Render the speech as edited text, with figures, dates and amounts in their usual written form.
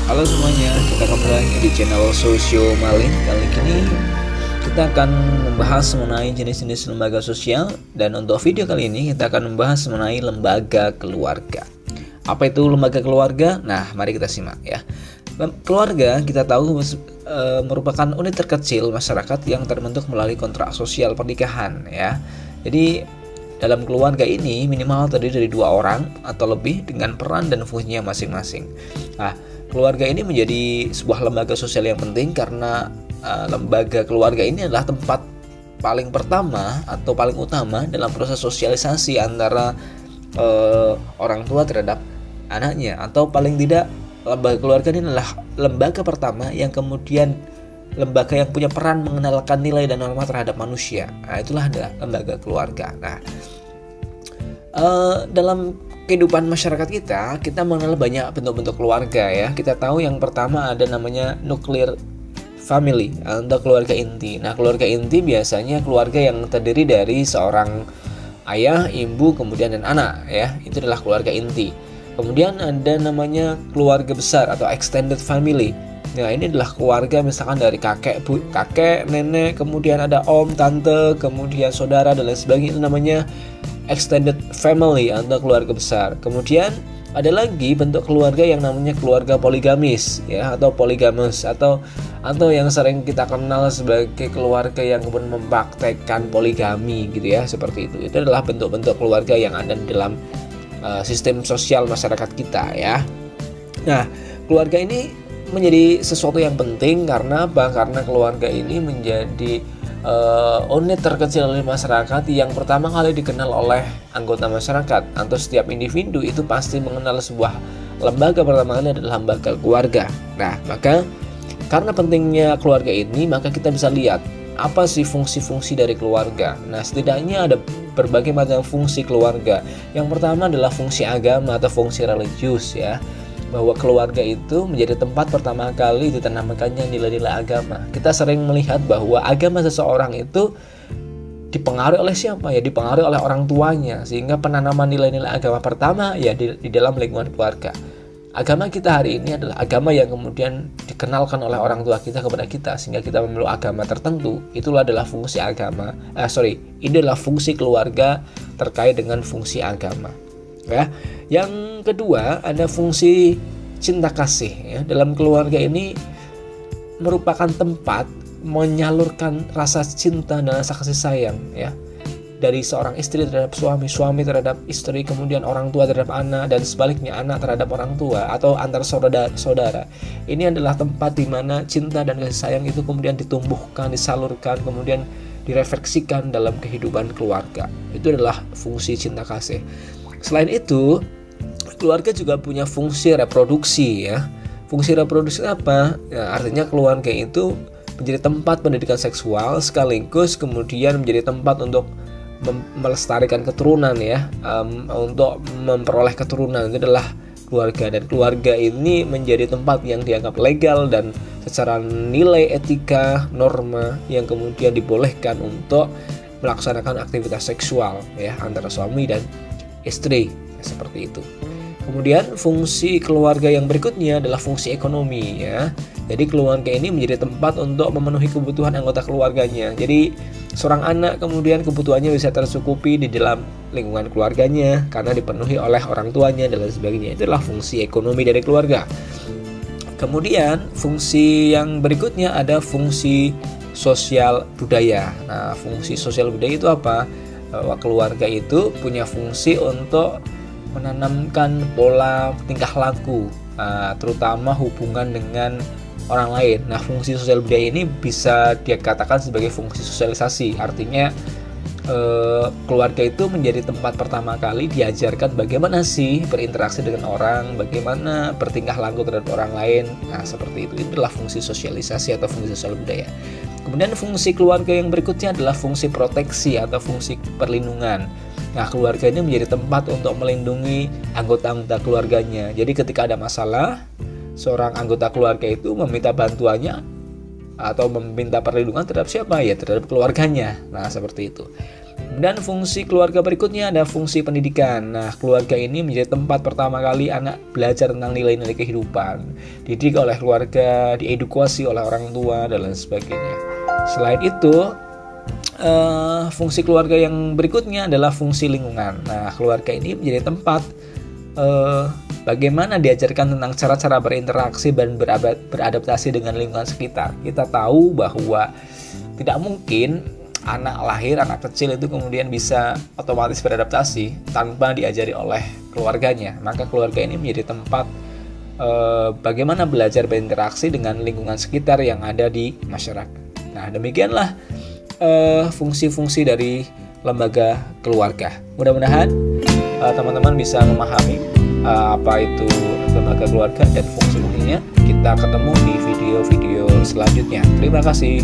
Halo semuanya, kita kembali lagi di channel Sosio Malin. Kali ini kita akan membahas mengenai jenis-jenis lembaga sosial. Dan untuk video kali ini kita akan membahas mengenai lembaga keluarga. Apa itu lembaga keluarga? Nah, mari kita simak ya. Keluarga kita tahu merupakan unit terkecil masyarakat yang terbentuk melalui kontrak sosial pernikahan ya. Jadi dalam keluarga ini minimal terdiri dari 2 orang atau lebih dengan peran dan fungsinya masing-masing. Nah, keluarga ini menjadi sebuah lembaga sosial yang penting karena lembaga keluarga ini adalah tempat paling pertama atau paling utama dalam proses sosialisasi antara orang tua terhadap anaknya, atau paling tidak lembaga keluarga ini adalah lembaga pertama yang kemudian lembaga yang punya peran mengenalkan nilai dan norma terhadap manusia. Nah, itulah adalah lembaga keluarga. Nah, dalam kehidupan masyarakat kita mengenal banyak bentuk-bentuk keluarga ya. Kita tahu yang pertama ada namanya nuclear family atau keluarga inti. Nah, keluarga inti biasanya keluarga yang terdiri dari seorang ayah, ibu, kemudian dan anak ya. Itu adalah keluarga inti. Kemudian ada namanya keluarga besar atau extended family. Nah, ini adalah keluarga misalkan dari kakek, nenek, kemudian ada om, tante, kemudian saudara dan lain sebagainya. Itu namanya extended family atau keluarga besar. Kemudian ada lagi bentuk keluarga yang namanya keluarga poligamis ya, atau polygamous, atau yang sering kita kenal sebagai keluarga yang kemudian mempraktekkan poligami gitu ya, seperti itu. Itu adalah bentuk-bentuk keluarga yang ada di dalam sistem sosial masyarakat kita ya. Nah, keluarga ini menjadi sesuatu yang penting karena apa? Karena keluarga ini menjadi unit terkecil dari masyarakat yang pertama kali dikenal oleh anggota masyarakat, atau setiap individu itu pasti mengenal sebuah lembaga pertama kali adalah lembaga keluarga. Nah, maka karena pentingnya keluarga ini, maka kita bisa lihat apa sih fungsi-fungsi dari keluarga. Nah, setidaknya ada berbagai macam fungsi keluarga. Yang pertama adalah fungsi agama atau fungsi religius ya, bahwa keluarga itu menjadi tempat pertama kali ditanamkannya nilai-nilai agama. Kita sering melihat bahwa agama seseorang itu dipengaruhi oleh siapa ya? Dipengaruhi oleh orang tuanya, sehingga penanaman nilai-nilai agama pertama ya di dalam lingkungan keluarga. Agama kita hari ini adalah agama yang kemudian dikenalkan oleh orang tua kita kepada kita, sehingga kita memeluk agama tertentu. Itulah adalah fungsi agama. Ini adalah fungsi keluarga terkait dengan fungsi agama. Ya. Yang kedua ada fungsi cinta kasih ya. Dalam keluarga ini merupakan tempat menyalurkan rasa cinta dan rasa kasih sayang ya, dari seorang istri terhadap suami, suami terhadap istri, kemudian orang tua terhadap anak, dan sebaliknya anak terhadap orang tua atau antar saudara. Ini adalah tempat di mana cinta dan kasih sayang itu kemudian ditumbuhkan, disalurkan, kemudian direfleksikan dalam kehidupan keluarga. Itu adalah fungsi cinta kasih. Selain itu, keluarga juga punya fungsi reproduksi ya. Fungsi reproduksi apa? Ya, artinya keluarga itu menjadi tempat pendidikan seksual sekaligus kemudian menjadi tempat untuk melestarikan keturunan ya, untuk memperoleh keturunan. Itu adalah keluarga, dan keluarga ini menjadi tempat yang dianggap legal dan secara nilai etika, norma yang kemudian dibolehkan untuk melaksanakan aktivitas seksual ya antara suami dan istri seperti itu. Kemudian fungsi keluarga yang berikutnya adalah fungsi ekonomi ya. Jadi keluarga ini menjadi tempat untuk memenuhi kebutuhan anggota keluarganya. Jadi seorang anak kemudian kebutuhannya bisa tercukupi di dalam lingkungan keluarganya karena dipenuhi oleh orang tuanya dan lain sebagainya. Itulah fungsi ekonomi dari keluarga. Kemudian fungsi yang berikutnya ada fungsi sosial budaya. Nah, fungsi sosial budaya itu apa? Bahwa keluarga itu punya fungsi untuk menanamkan pola tingkah laku, terutama hubungan dengan orang lain. Nah, fungsi sosial budaya ini bisa dikatakan sebagai fungsi sosialisasi. Artinya keluarga itu menjadi tempat pertama kali diajarkan bagaimana sih berinteraksi dengan orang, bagaimana bertingkah laku terhadap orang lain. Nah, seperti itu. Itulah fungsi sosialisasi atau fungsi sosial budaya. Kemudian fungsi keluarga yang berikutnya adalah fungsi proteksi atau fungsi perlindungan. Nah, keluarga ini menjadi tempat untuk melindungi anggota-anggota keluarganya. Jadi ketika ada masalah, seorang anggota keluarga itu meminta bantuannya atau meminta perlindungan terhadap siapa? Ya, terhadap keluarganya. Nah, seperti itu. Dan fungsi keluarga berikutnya ada fungsi pendidikan. Nah, keluarga ini menjadi tempat pertama kali anak belajar tentang nilai-nilai kehidupan, dididik oleh keluarga, diedukasi oleh orang tua, dan lain sebagainya. Selain itu, fungsi keluarga yang berikutnya adalah fungsi lingkungan. Nah, keluarga ini menjadi tempat bagaimana diajarkan tentang cara-cara berinteraksi dan beradaptasi dengan lingkungan sekitar. Kita tahu bahwa tidak mungkin anak kecil itu kemudian bisa otomatis beradaptasi tanpa diajari oleh keluarganya. Maka keluarga ini menjadi tempat bagaimana belajar berinteraksi dengan lingkungan sekitar yang ada di masyarakat. Nah, demikianlah fungsi-fungsi dari lembaga keluarga. Mudah-mudahan teman-teman bisa memahami apa itu lembaga keluarga dan fungsi-fungsinya. Kita ketemu di video-video selanjutnya. Terima kasih.